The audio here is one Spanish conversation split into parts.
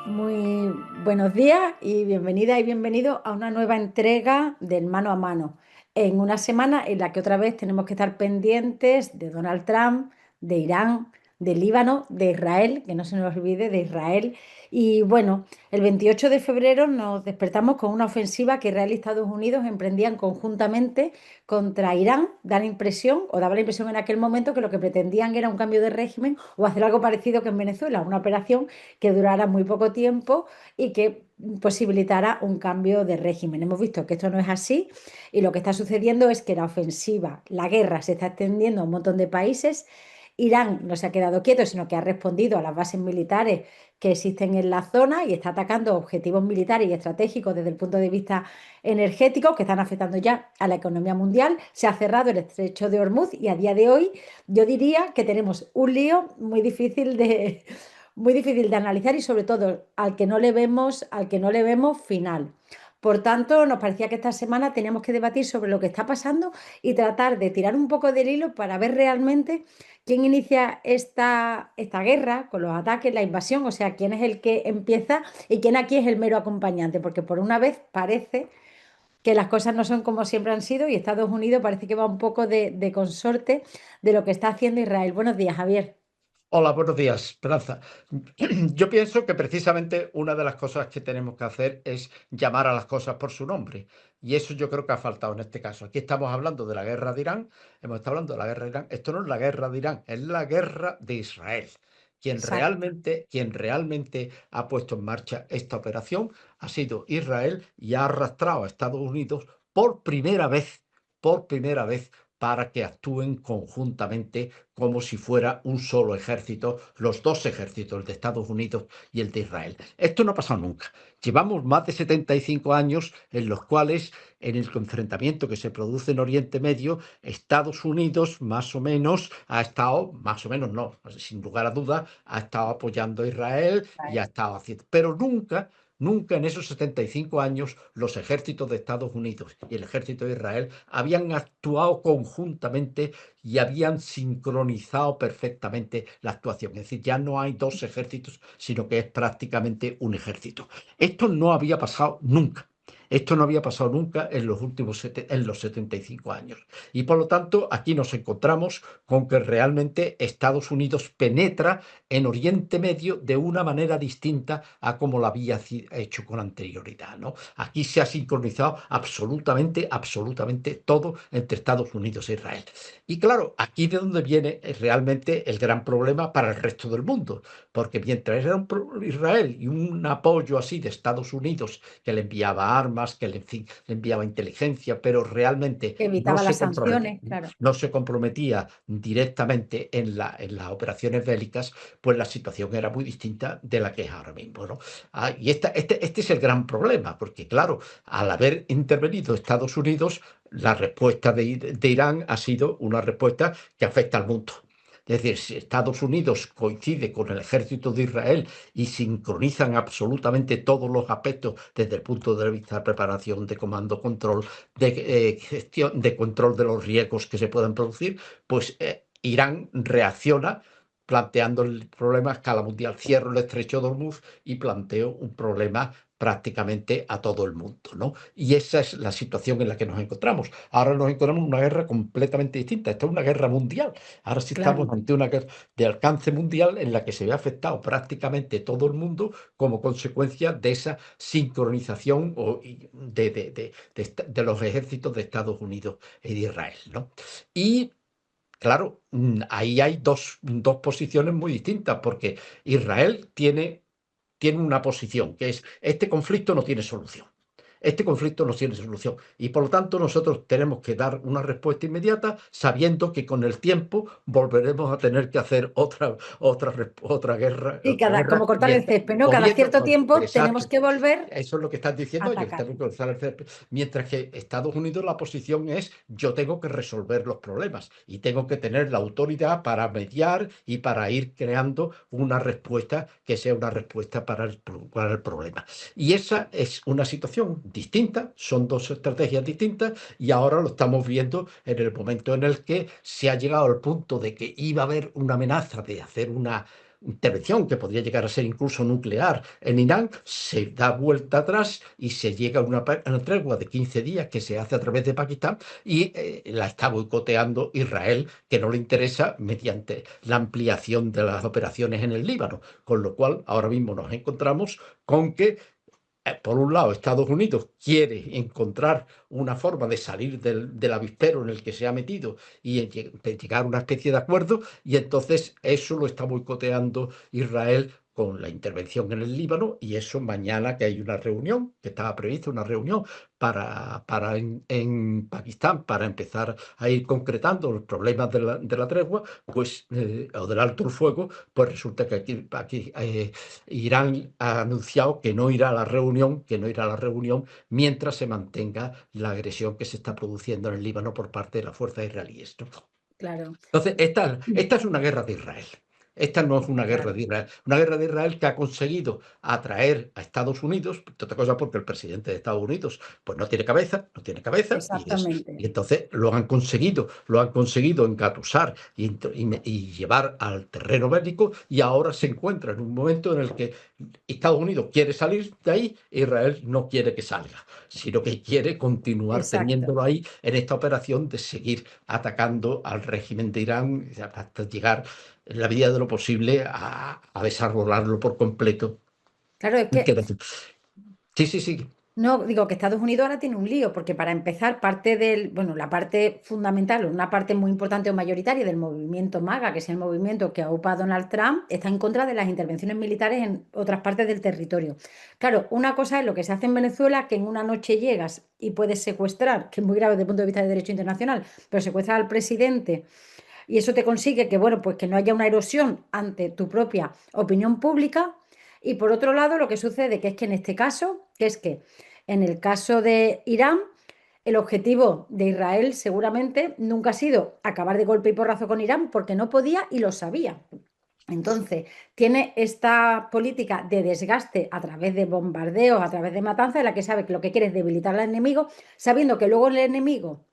Muy buenos días y bienvenida y bienvenido a una nueva entrega del Mano a Mano, en una semana en la que otra vez tenemos que estar pendientes de Donald Trump, de Irán, de Líbano, de Israel, que no se nos olvide de Israel. Y bueno, el 28 de febrero nos despertamos con una ofensiva que Israel y Estados Unidos emprendían conjuntamente contra Irán. Da la impresión, o daba la impresión en aquel momento, que lo que pretendían era un cambio de régimen o hacer algo parecido que en Venezuela, una operación que durara muy poco tiempo y que posibilitara un cambio de régimen. Hemos visto que esto no es así y lo que está sucediendo es que la ofensiva, la guerra se está extendiendo a un montón de países. Irán no se ha quedado quieto, sino que ha respondido a las bases militares que existen en la zona y está atacando objetivos militares y estratégicos desde el punto de vista energético que están afectando ya a la economía mundial. Se ha cerrado el estrecho de Hormuz y a día de hoy yo diría que tenemos un lío muy difícil de analizar y sobre todo al que no le vemos final. Por tanto, nos parecía que esta semana teníamos que debatir sobre lo que está pasando y tratar de tirar un poco del hilo para ver realmente quién inicia esta guerra con los ataques, la invasión, o sea, quién es el que empieza y quién aquí es el mero acompañante, porque por una vez parece que las cosas no son como siempre han sido y Estados Unidos parece que va un poco de consorte de lo que está haciendo Israel. Buenos días, Javier. Hola, buenos días, Esperanza. Yo pienso que precisamente una de las cosas que tenemos que hacer es llamar a las cosas por su nombre. Y eso yo creo que ha faltado en este caso. Aquí estamos hablando de la guerra de Irán, hemos estado hablando de la guerra de Irán. Esto no es la guerra de Irán, es la guerra de Israel. Exacto. Quien realmente ha puesto en marcha esta operación ha sido Israel y ha arrastrado a Estados Unidos por primera vez, para que actúen conjuntamente como si fuera un solo ejército, los dos ejércitos, el de Estados Unidos y el de Israel. Esto no ha pasado nunca. Llevamos más de 75 años en los cuales, en el enfrentamiento que se produce en Oriente Medio, Estados Unidos más o menos ha estado, más o menos no, sin lugar a dudas, ha estado apoyando a Israel y ha estado haciendo, pero nunca en esos 75 años los ejércitos de Estados Unidos y el ejército de Israel habían actuado conjuntamente y habían sincronizado perfectamente la actuación. Es decir, ya no hay dos ejércitos, sino que es prácticamente un ejército. Esto no había pasado nunca. Esto no había pasado nunca en los últimos en los 75 años. Y por lo tanto, aquí nos encontramos con que realmente Estados Unidos penetra en Oriente Medio de una manera distinta a como lo había hecho con anterioridad, ¿no? Aquí se ha sincronizado absolutamente todo entre Estados Unidos e Israel. Y claro, aquí de donde viene realmente el gran problema para el resto del mundo, porque mientras era Israel y un apoyo así de Estados Unidos que le enviaba armas, que le, en fin, le enviaba inteligencia, pero realmente Que evitaba las sanciones, claro. no se comprometía directamente en las operaciones bélicas, pues la situación era muy distinta de la que es ahora mismo, ¿no? Y este es el gran problema, porque claro, al haber intervenido Estados Unidos, la respuesta de Irán ha sido una respuesta que afecta al mundo. Es decir, si Estados Unidos coincide con el ejército de Israel y sincronizan absolutamente todos los aspectos desde el punto de vista de preparación, de comando, control, de gestión, de control de los riesgos que se puedan producir, pues Irán reacciona planteando el problema a escala mundial. Cierro el estrecho de Hormuz y planteo un problema prácticamente a todo el mundo, ¿no? Y esa es la situación en la que nos encontramos. Ahora nos encontramos en una guerra completamente distinta. Esta es una guerra mundial. Ahora sí estamos Claro. ante una guerra de alcance mundial en la que se ve afectado prácticamente todo el mundo como consecuencia de esa sincronización de los ejércitos de Estados Unidos y de Israel, ¿no? Y claro, ahí hay dos posiciones muy distintas, porque Israel tiene una posición, que es: este conflicto no tiene solución. Este conflicto no tiene solución y por lo tanto nosotros tenemos que dar una respuesta inmediata, sabiendo que con el tiempo volveremos a tener que hacer otra guerra, Y como cortar el mientras, césped, ¿no? Cada cierto tiempo tenemos exacto. que volver Eso es lo que estás a diciendo ellos, atacar. tenemos que cruzar el césped. Mientras que Estados Unidos, la posición es: yo tengo que resolver los problemas y tengo que tener la autoridad para mediar y para ir creando una respuesta que sea una respuesta para el problema. Y esa es una situación distinta, son dos estrategias distintas, y ahora lo estamos viendo en el momento en el que se ha llegado al punto de que iba a haber una amenaza de hacer intervención que podría llegar a ser incluso nuclear en Irán, se da vuelta atrás y se llega a una tregua de 15 días que se hace a través de Pakistán y la está boicoteando Israel, que no le interesa, mediante la ampliación de las operaciones en el Líbano. Con lo cual, ahora mismo nos encontramos con que por un lado, Estados Unidos quiere encontrar una forma de salir del avispero en el que se ha metido y de llegar a una especie de acuerdo, y entonces eso lo está boicoteando Israel con la intervención en el Líbano, y eso mañana que hay una reunión, que estaba prevista una reunión en Pakistán para empezar a ir concretando los problemas de la tregua, pues, o del alto el fuego, pues resulta que aquí Irán ha anunciado que no irá a la reunión, mientras se mantenga la agresión que se está produciendo en el Líbano por parte de las fuerzas israelíes, ¿no? Claro, Entonces, esta es una guerra de Israel. Esta no es una guerra claro, de Israel. Una guerra de Israel que ha conseguido atraer a Estados Unidos, entre otras cosas porque el presidente de Estados Unidos pues no tiene cabeza, y exactamente, entonces lo han conseguido engatusar y llevar al terreno bélico, y ahora se encuentra en un momento en el que Estados Unidos quiere salir de ahí, e Israel no quiere que salga, sino que quiere continuar exacto. teniéndolo ahí en esta operación de seguir atacando al régimen de Irán hasta llegar, en la medida de lo posible, a desarrollarlo por completo. Claro, es Y que sí, sí, sí, no, digo que Estados Unidos ahora tiene un lío, porque para empezar, bueno, la parte fundamental, o una parte muy importante o mayoritaria del movimiento MAGA, que es el movimiento que aupa a Donald Trump, está en contra de las intervenciones militares en otras partes del territorio. Claro, una cosa es lo que se hace en Venezuela, que en una noche llegas y puedes secuestrar, que es muy grave desde el punto de vista del derecho internacional, pero secuestrar al presidente y eso te consigue que, bueno, pues que no haya una erosión ante tu propia opinión pública. Y por otro lado, lo que sucede que es que en este caso, que es que en el caso de Irán, el objetivo de Israel seguramente nunca ha sido acabar de golpe y porrazo con Irán porque no podía y lo sabía. Entonces, tiene esta política de desgaste a través de bombardeos, a través de matanzas, en la que sabe que lo que quiere es debilitar al enemigo, sabiendo que luego el enemigo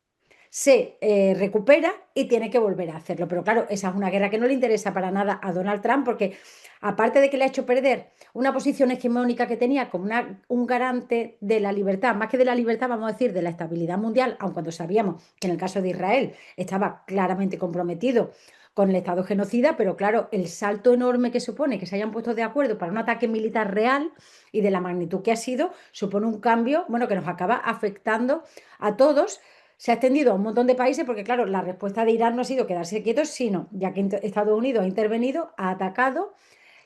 se recupera y tiene que volver a hacerlo. Pero claro, esa es una guerra que no le interesa para nada a Donald Trump porque aparte de que le ha hecho perder una posición hegemónica que tenía como un garante de la libertad, más que de la libertad, vamos a decir, de la estabilidad mundial, aun cuando sabíamos que en el caso de Israel estaba claramente comprometido con el Estado genocida, pero claro, el salto enorme que supone que se hayan puesto de acuerdo para un ataque militar real y de la magnitud que ha sido, supone un cambio, bueno, que nos acaba afectando a todos. Se ha extendido a un montón de países porque, claro, la respuesta de Irán no ha sido quedarse quietos, sino, ya que Estados Unidos ha intervenido, ha atacado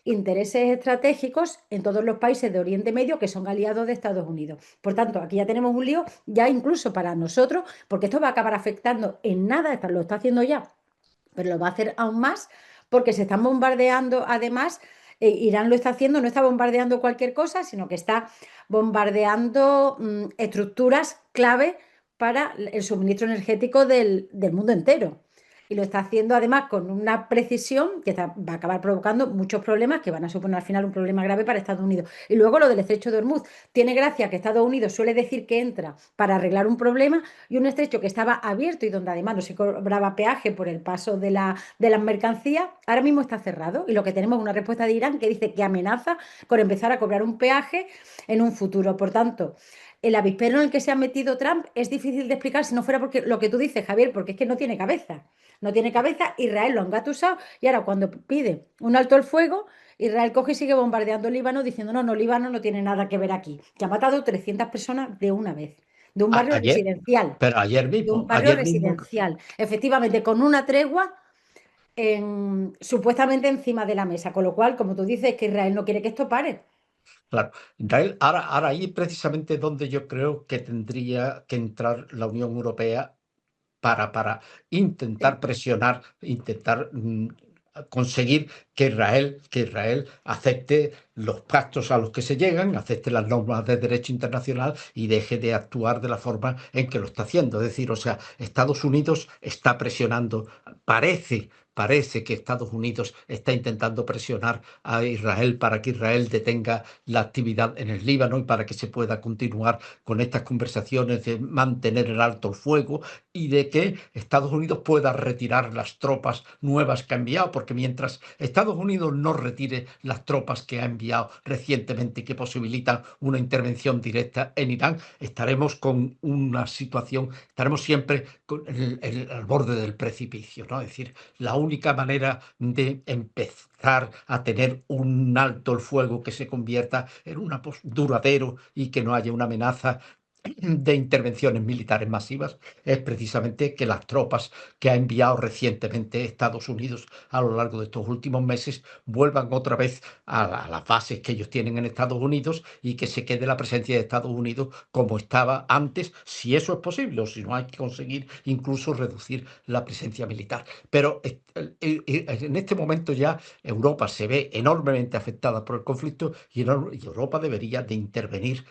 intereses estratégicos en todos los países de Oriente Medio que son aliados de Estados Unidos. Por tanto, aquí ya tenemos un lío, ya incluso para nosotros, porque esto va a acabar afectando en nada, lo está haciendo ya, pero lo va a hacer aún más porque se están bombardeando, además, Irán lo está haciendo, no está bombardeando cualquier cosa, sino que está bombardeando estructuras clave para el suministro energético del mundo entero. Y lo está haciendo además con una precisión que va a acabar provocando muchos problemas que van a suponer al final un problema grave para Estados Unidos. Y luego lo del estrecho de Hormuz. Tiene gracia que Estados Unidos suele decir que entra para arreglar un problema y un estrecho que estaba abierto y donde además no se cobraba peaje por el paso de las mercancías, ahora mismo está cerrado. Y lo que tenemos es una respuesta de Irán que dice que amenaza con empezar a cobrar un peaje en un futuro. Por tanto, el avispero en el que se ha metido Trump es difícil de explicar si no fuera porque lo que tú dices, Javier, porque es que no tiene cabeza. No tiene cabeza, Israel lo ha engatusado y ahora cuando pide un alto el fuego, Israel coge y sigue bombardeando el Líbano diciendo, no, no, Líbano no tiene nada que ver aquí, que ha matado 300 personas de una vez, de un barrio ayer, residencial, pero ayer de un mismo, barrio ayer mismo. residencial, efectivamente, con una tregua supuestamente encima de la mesa, con lo cual, como tú dices, que Israel no quiere que esto pare. Claro, Israel, ahora ahí es precisamente donde yo creo que tendría que entrar la Unión Europea para intentar Sí, presionar, intentar conseguir que Israel acepte los pactos a los que se llegan, acepte las normas de derecho internacional y deje de actuar de la forma en que lo está haciendo. Es decir, o sea, Estados Unidos está presionando, parece que Estados Unidos está intentando presionar a Israel para que Israel detenga la actividad en el Líbano y para que se pueda continuar con estas conversaciones de mantener el alto el fuego y de que Estados Unidos pueda retirar las tropas nuevas que ha enviado, porque mientras Estados Estados Unidos no retire las tropas que ha enviado recientemente que posibilitan una intervención directa en Irán, estaremos con una situación, estaremos siempre al borde del precipicio, ¿no? Es decir, la única manera de empezar a tener un alto el fuego que se convierta en una duradero y que no haya una amenaza de intervenciones militares masivas es precisamente que las tropas que ha enviado recientemente Estados Unidos a lo largo de estos últimos meses vuelvan otra vez a las bases que ellos tienen en Estados Unidos y que se quede la presencia de Estados Unidos como estaba antes, si eso es posible, o si no hay que conseguir incluso reducir la presencia militar. Pero en este momento ya Europa se ve enormemente afectada por el conflicto y Europa debería de intervenir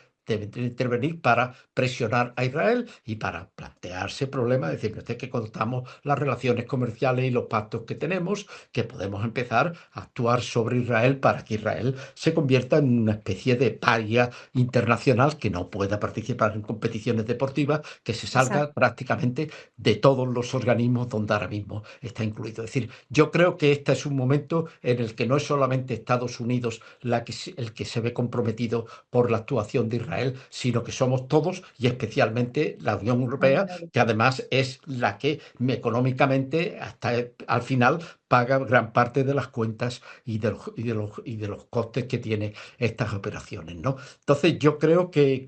para presionar a Israel y para plantearse problemas, decir, es que contamos las relaciones comerciales y los pactos que tenemos, que podemos empezar a actuar sobre Israel para que Israel se convierta en una especie de paria internacional que no pueda participar en competiciones deportivas, que se salga Exacto. prácticamente de todos los organismos donde ahora mismo está incluido. Es decir, yo creo que este es un momento en el que no es solamente Estados Unidos el que se ve comprometido por la actuación de Israel, sino que somos todos y especialmente la Unión La Europea, Unión que Europea. además es la que económicamente hasta al final paga gran parte de las cuentas y de los costes que tiene estas operaciones, ¿no? Entonces yo creo que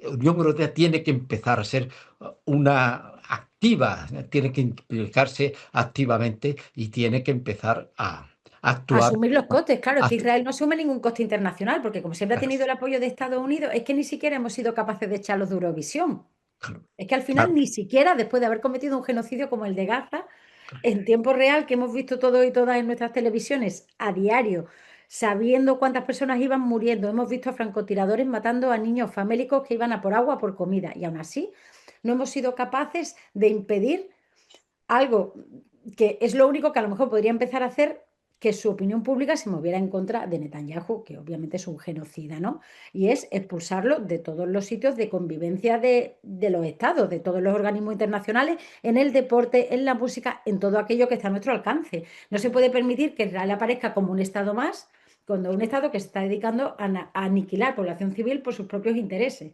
Unión Europea tiene que empezar a ser una activa, tiene que implicarse activamente y tiene que empezar a actuar. Asumir los costes, claro, es a- que Israel no asume ningún coste internacional, porque como siempre ha claro, tenido el apoyo de Estados Unidos, es que ni siquiera hemos sido capaces de echarlos de Eurovisión. claro, Es que al final claro, ni siquiera después de haber cometido un genocidio como el de Gaza, en tiempo real, que hemos visto todo y todas en nuestras televisiones a diario, sabiendo cuántas personas iban muriendo, hemos visto a francotiradores matando a niños famélicos que iban a por agua, por comida, y aún así no hemos sido capaces de impedir algo que es lo único que a lo mejor podría empezar a hacer que su opinión pública se moviera en contra de Netanyahu, que obviamente es un genocida, ¿no? Y es expulsarlo de todos los sitios de convivencia de los estados, de todos los organismos internacionales, en el deporte, en la música, en todo aquello que está a nuestro alcance. No se puede permitir que Israel aparezca como un estado más, cuando un estado que se está dedicando a aniquilar población civil por sus propios intereses.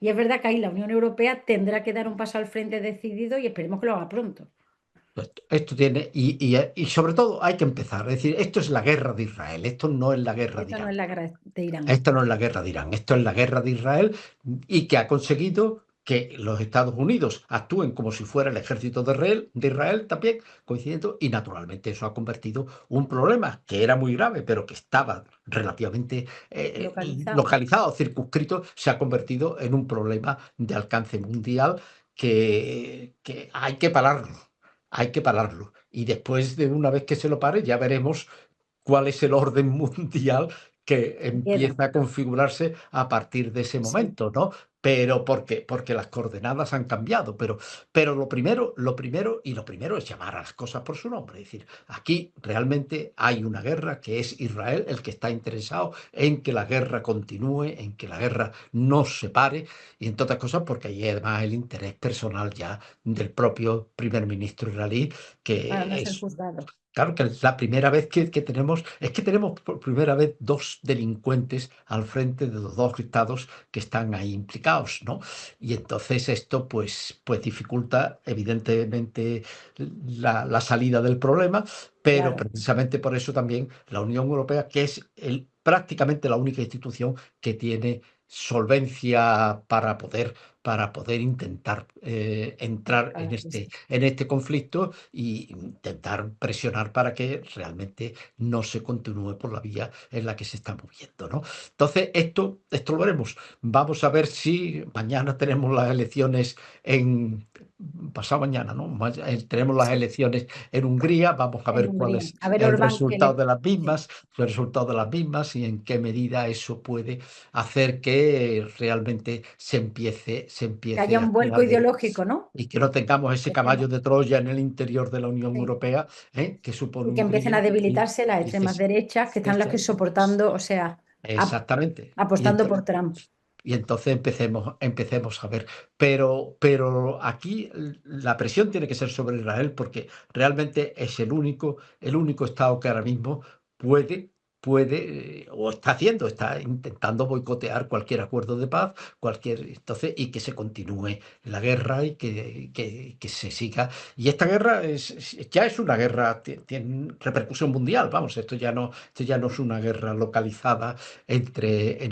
Y es verdad que ahí la Unión Europea tendrá que dar un paso al frente decidido y esperemos que lo haga pronto. esto tiene, y sobre todo hay que empezar, es decir, esto es la guerra de Israel, esto no es la guerra de Esto no Irán. es la guerra de Irán. Esto no es la guerra de Irán, esto es la guerra de Israel y que ha conseguido que los Estados Unidos actúen como si fuera el ejército de Israel también, coincidiendo, y naturalmente eso ha convertido un problema que era muy grave, pero que estaba relativamente Localizado. localizado, circunscrito, se ha convertido en un problema de alcance mundial que hay que pararlo, hay que pararlo. Y después de una vez que se lo pare, ya veremos cuál es el orden mundial que Que queda. empieza a configurarse a partir de ese Sí. momento, ¿no? Pero porque las coordenadas han cambiado, pero lo primero es llamar a las cosas por su nombre. Es decir, aquí realmente hay una guerra que es Israel el que está interesado en que la guerra continúe, en que la guerra no se pare, y entre otras cosas porque hay además el interés personal ya del propio primer ministro israelí, Para no que ser es juzgado. claro que es la primera vez que tenemos, es que tenemos por primera vez dos delincuentes al frente de los dos estados que están ahí implicados, ¿no? Y entonces esto pues dificulta evidentemente la salida del problema, pero Claro. precisamente por eso también la Unión Europea, que es prácticamente la única institución que tiene solvencia para poder intentar entrar en Para que este, sí. en este conflicto y intentar presionar para que realmente no se continúe por la vía en la que se está moviendo, ¿no? Entonces, esto lo veremos. Vamos a ver si mañana tenemos las elecciones en... Pasado mañana, ¿no? Tenemos las Sí, elecciones en Hungría, vamos a en ver cuál Hungría. es A ver, el Orbán, que resultado le. de las Sí. mismas, el resultado de las mismas y en qué medida eso puede hacer que realmente se Que empiece haya a un vuelco activar ideológico, ¿no? y que no tengamos ese Que estemos- caballo de Troya en el interior de la Unión sí. Europea, que supone Y que empiecen Hungría a debilitarse las y extremas derechas, que están las que ese- soportando, o sea, ap- exactamente. Y apostando por entonces, Trump. y entonces empecemos a ver. Pero aquí la presión tiene que ser sobre Israel porque realmente es el único Estado que ahora mismo puede, o está haciendo, está intentando boicotear cualquier acuerdo de paz, entonces, y que se continúe la guerra y que se siga. Y esta guerra ya es una guerra, tiene repercusión mundial, vamos, esto ya no es una guerra localizada en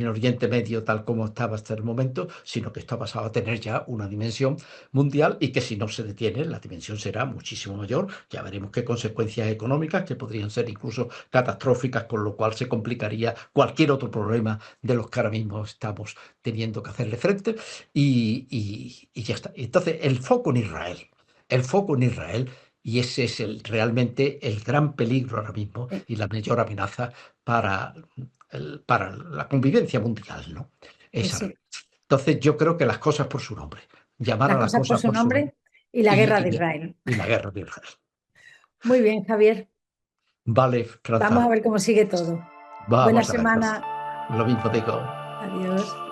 el Oriente Medio tal como estaba hasta el momento, sino que esto ha pasado a tener ya una dimensión mundial y que si no se detiene, la dimensión será muchísimo mayor. Ya veremos qué consecuencias económicas, que podrían ser incluso catastróficas, con lo cual se complicaría cualquier otro problema de los que ahora mismo estamos teniendo que hacerle frente y ya está. Entonces, el foco en Israel, y ese es realmente el gran peligro ahora mismo Eh, y la mayor amenaza para, para la convivencia mundial, ¿no? pues Esa. sí, Entonces, yo creo que las cosas por su nombre, llamar las a las cosas por cosas su por su nombre nombre y la guerra y, de y, Israel. y la guerra de Israel. Muy bien, Javier. Vale, Vamos a Franza, ver cómo sigue todo. Buena vamos a ver, pues, semana. lo mismo digo. Adiós.